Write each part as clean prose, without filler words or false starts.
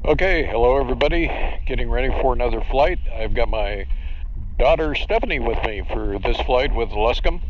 Okay, hello everybody. Getting ready for another flight. I've got my daughter Stephanie with me for this flight with Luscombe,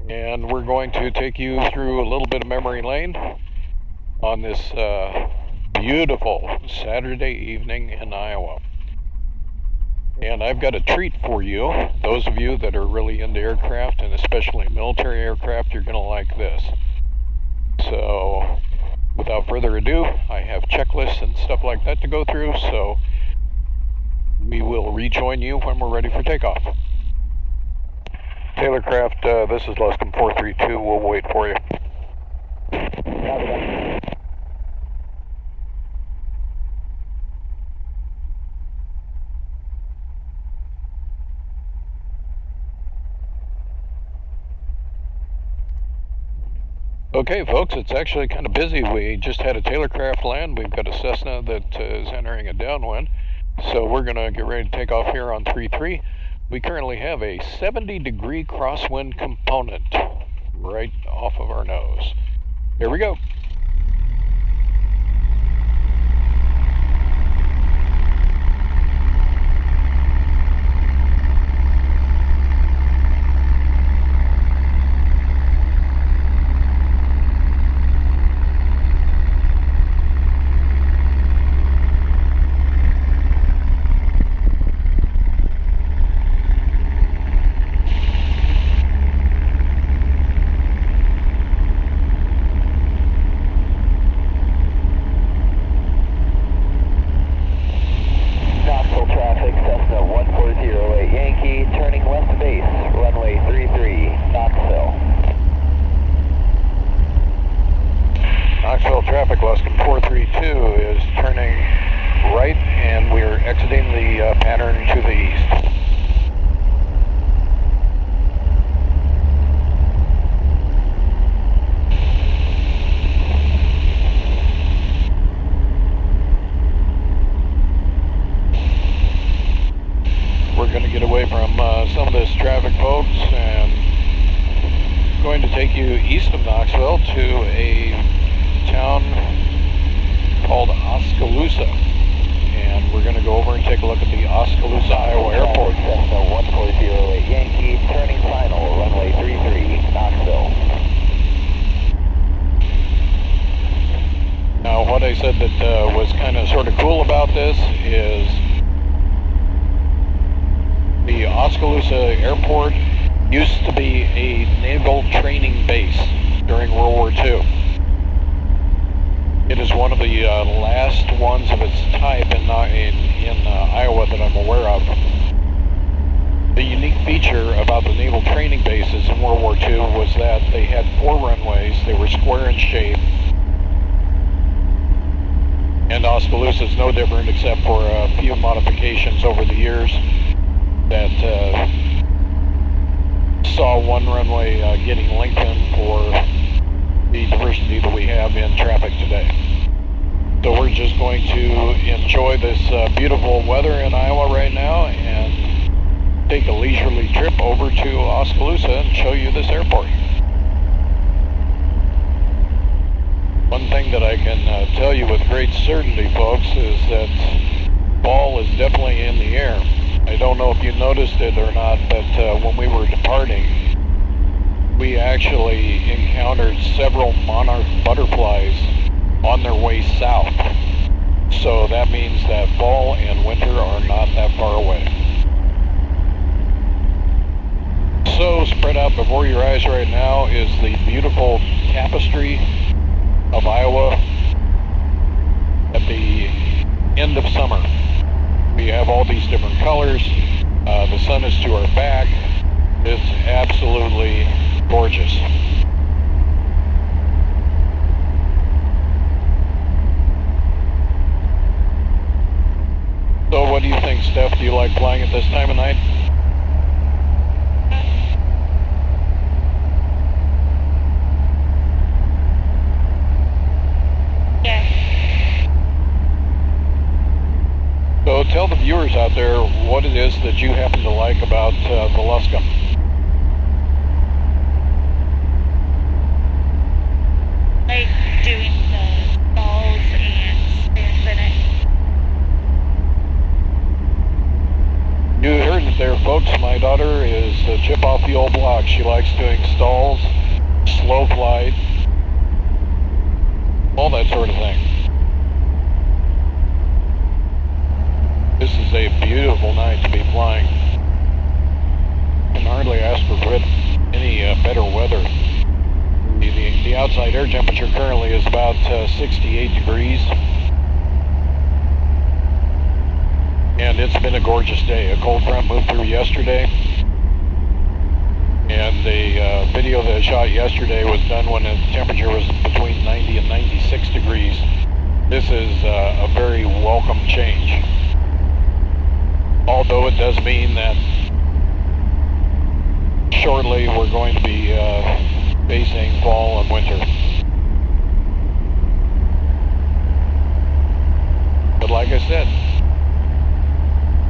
and we're going to take you through a little bit of memory lane on this beautiful Saturday evening in Iowa. And I've got a treat for you. Those of you that are really into aircraft, and especially military aircraft, you're going to like this. So, without further ado, I have checklists and stuff like that to go through, so we will rejoin you when we're ready for takeoff. Tailorcraft, this is Luscombe 432. We'll wait for you. Okay, folks, it's actually kind of busy. We just had a Tailorcraft land. We've got a Cessna that is entering a downwind. So we're going to get ready to take off here on 3-3. We currently have a 70-degree crosswind component right off of our nose. Here we go. Traffic, Luscombe 432 is turning right, and we're exiting the pattern to the east. We're going to get away from some of this traffic, folks, and going to take you east of Knoxville to a town called Oskaloosa, and we're going to go over and take a look at the Oskaloosa Iowa Airport. Cessna 1408 Yankee, turning final, runway 33, Knoxville. Now, what I said that was kind of sort of cool about this is the Oskaloosa Airport used to be a naval training base during World War II. It is one of the last ones of its type in Iowa that I'm aware of. The unique feature about the naval training bases in World War II was that they had 4 runways. They were square in shape. And Oskaloosa is no different, except for a few modifications over the years that saw one runway getting lengthened for the diversity that we have in traffic today. So we're just going to enjoy this beautiful weather in Iowa right now and take a leisurely trip over to Oskaloosa and show you this airport. One thing that I can tell you with great certainty, folks, is that fall is definitely in the air. I don't know if you noticed it or not, but when we were departing, we actually encountered several monarch butterflies on their way south. So that means that fall and winter are not that far away. So spread out before your eyes right now is the beautiful tapestry of Iowa at the end of summer. We have all these different colors. The sun is to our back. It's absolutely gorgeous. So what do you think, Steph? Do you like flying at this time of night? Yes. So tell the viewers out there what it is that you happen to like about the Luscombe. Like doing the balls and spins in it. boat. My daughter is a chip off the old block. She likes doing stalls, slow flight, all that sort of thing. This is a beautiful night to be flying. Can hardly ask for any better weather. The outside air temperature currently is about 68 degrees. And it's been a gorgeous day. A cold front moved through yesterday. And the video that I shot yesterday was done when the temperature was between 90 and 96 degrees. This is a very welcome change. Although it does mean that shortly we're going to be facing fall and winter. But like I said,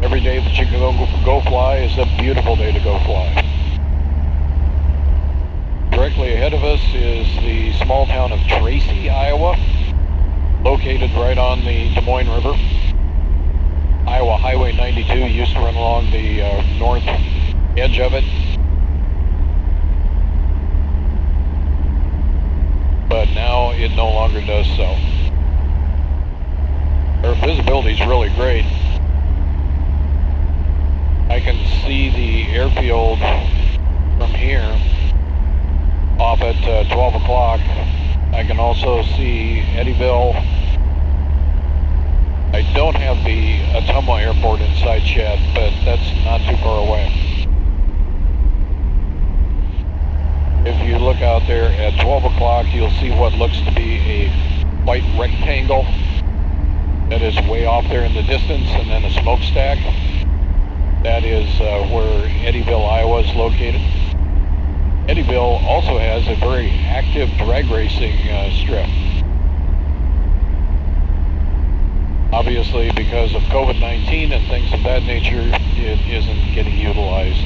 every day that you can go fly is a beautiful day to go fly. Directly ahead of us is the small town of Tracy, Iowa, located right on the Des Moines River. Iowa Highway 92 used to run along the north edge of it, but now it no longer does so. Our visibility is really great. I can see the airfield from here off at 12 o'clock. I can also see Eddyville. I don't have the Ottumwa Airport in sight yet, but that's not too far away. If you look out there at 12 o'clock, you'll see what looks to be a white rectangle that is way off there in the distance, and then a smokestack. That is where Eddyville, Iowa is located. Eddyville also has a very active drag racing strip. Obviously, because of COVID-19 and things of that nature, it isn't getting utilized.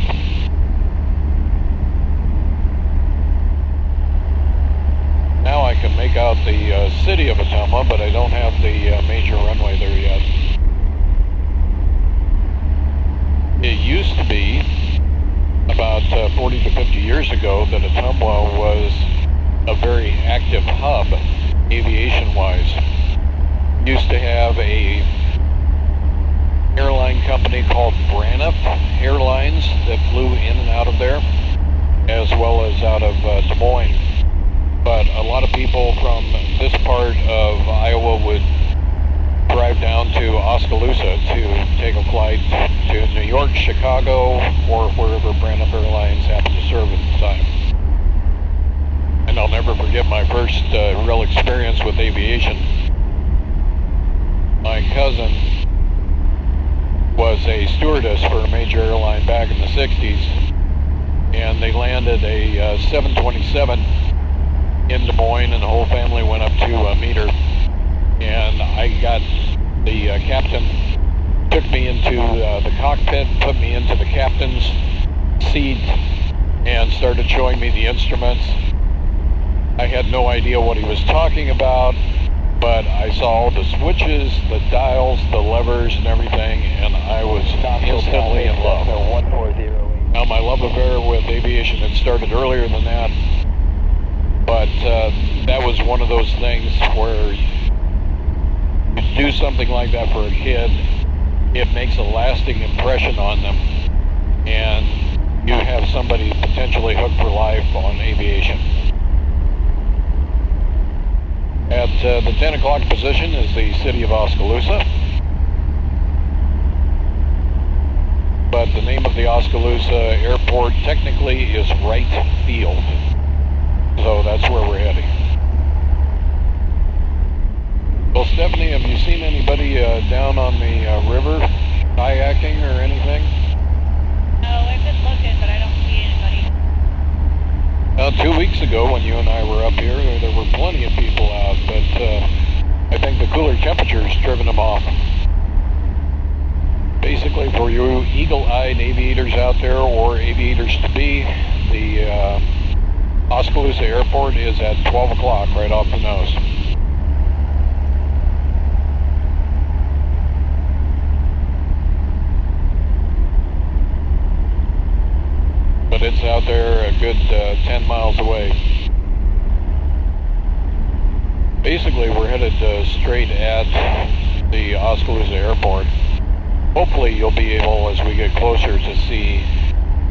Now I can make out the city of Ottumwa, but I don't have the major runway there yet. It used to be, about 40 to 50 years ago, that Ottumwa was a very active hub, aviation-wise. Used to have a airline company called Braniff Airlines that flew in and out of there, as well as out of Des Moines. But a lot of people from this part of Iowa would drive down to Oskaloosa to take a flight to New York, Chicago, or wherever Braniff Airlines happened to serve at the time. And I'll never forget my first real experience with aviation. My cousin was a stewardess for a major airline back in the 60s, and they landed a 727 in Des Moines, and the whole family went up to meet her. And I got the captain, took me into the cockpit, put me into the captain's seat, and started showing me the instruments. I had no idea what he was talking about, but I saw all the switches, the dials, the levers, and everything, and I was instantly in love. Now, my love affair with aviation had started earlier than that, but that was one of those things where you do something like that for a kid, it makes a lasting impression on them, and you have somebody potentially hooked for life on aviation. At the 10 o'clock position is the city of Oskaloosa. But the name of the Oskaloosa Airport technically is Wright Field. So that's where we're heading. Well, Stephanie, have you seen anybody down on the river kayaking or anything? No, I've been looking, but I don't see anybody. 2 weeks ago when you and I were up here, there were plenty of people out, but I think the cooler temperatures driven them off. Basically, for you eagle-eyed aviators out there, or aviators to be, the Oskaloosa Airport is at 12 o'clock right off the nose. there, a good 10 miles away. Basically, we're headed straight at the Oskaloosa Airport. Hopefully you'll be able, as we get closer, to see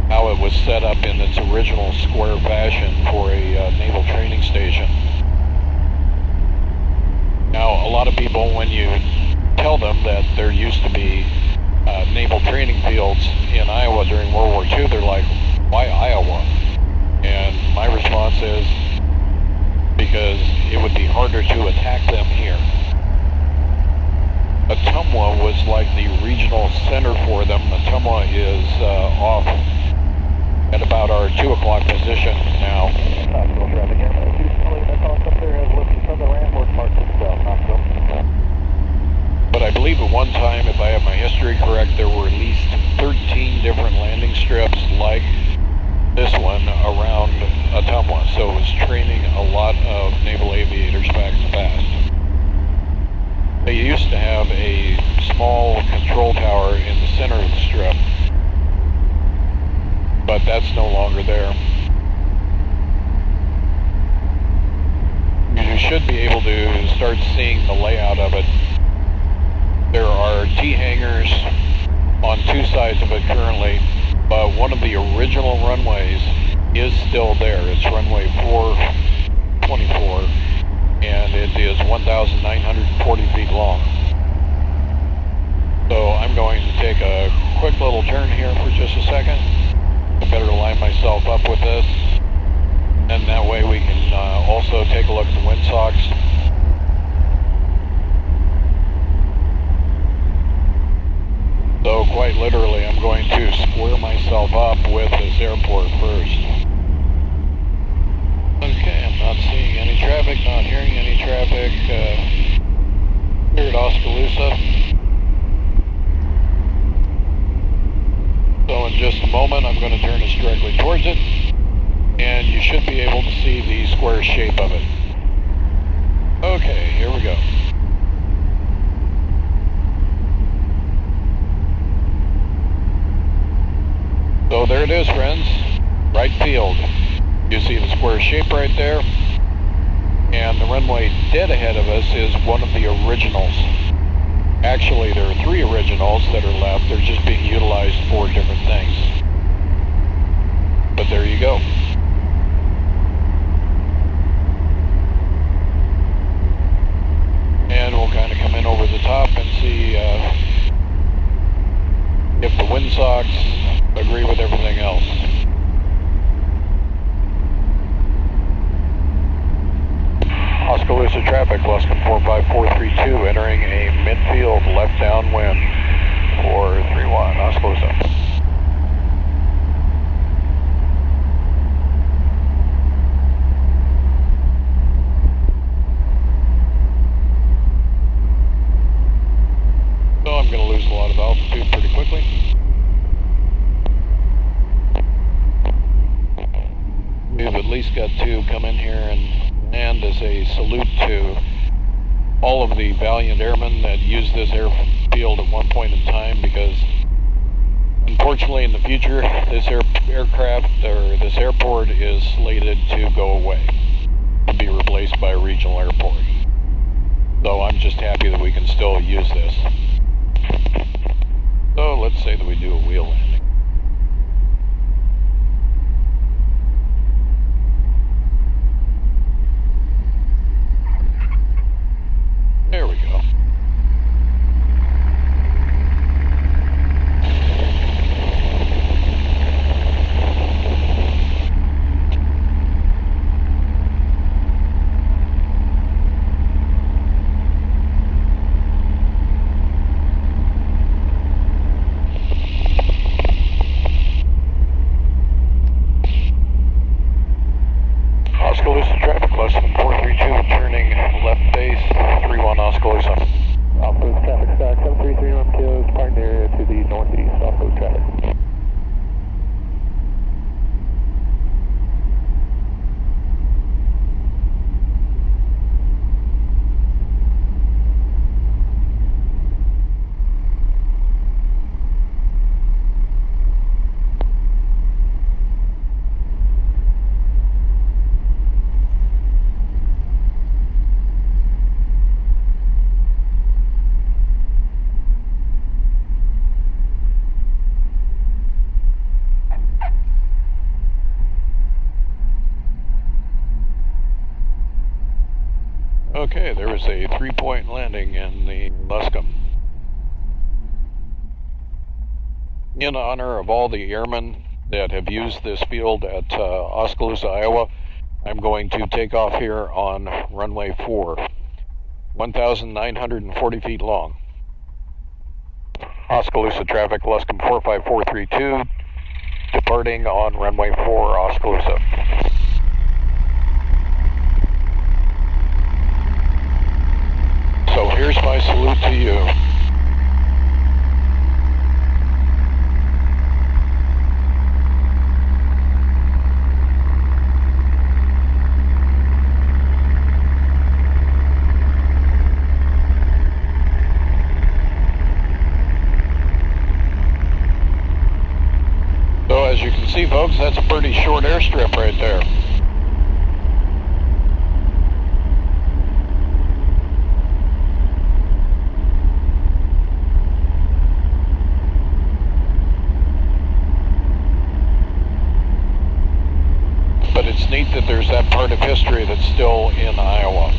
how it was set up in its original square fashion for a naval training station. Now, a lot of people, when you tell them that there used to be naval training fields in Iowa during World War II, they're like, why Iowa? And my response is, because it would be harder to attack them here. Ottumwa was like the regional center for them. Ottumwa is off at about our 2 o'clock position now. But I believe at one time, if I have my history correct, there were at least 13 different landing strips like this one around Ottumwa. So it was training a lot of naval aviators back in the past. They used to have a small control tower in the center of the strip, but that's no longer there. You should be able to start seeing the layout of it. There are T-hangars on 2 sides of it currently, but one of the original runways is still there. It's runway 424, and it is 1,940 feet long. So I'm going to take a quick little turn here for just a second. I better line myself up with this, and that way we can also take a look at the windsocks. So quite literally, I'm going to square myself up with this airport first. Okay, I'm not seeing any traffic, not hearing any traffic here at Oskaloosa. So in just a moment, I'm going to turn us directly towards it, and you should be able to see the square shape of it. Okay, here we go. So there it is, friends, right field. You see the square shape right there, and the runway dead ahead of us is one of the originals. Actually, there are 3 originals that are left. They're just being utilized for different things. But there you go. And we'll kind of come in over the top and see if the windsocks agree with everything else. Oskaloosa traffic, Luscombe 45432, entering a midfield left downwind for 31, Oskaloosa. So I'm going to lose a lot of altitude pretty quickly. We've at least got to come in here and land as a salute to all of the valiant airmen that used this airfield at one point in time, because unfortunately in the future this aircraft or this airport is slated to go away, to be replaced by a regional airport. So I'm just happy that we can still use this. So let's say that we do a wheel landing. There we go. is a 3-point landing in the Luscombe. In honor of all the airmen that have used this field at Oskaloosa, Iowa, I'm going to take off here on runway 4, 1,940 feet long. Oskaloosa traffic, Luscombe 45432, departing on runway 4, Oskaloosa. So here's my salute to you. So as you can see, folks, that's a pretty short airstrip right there. But it's neat that there's that part of history that's still in Iowa.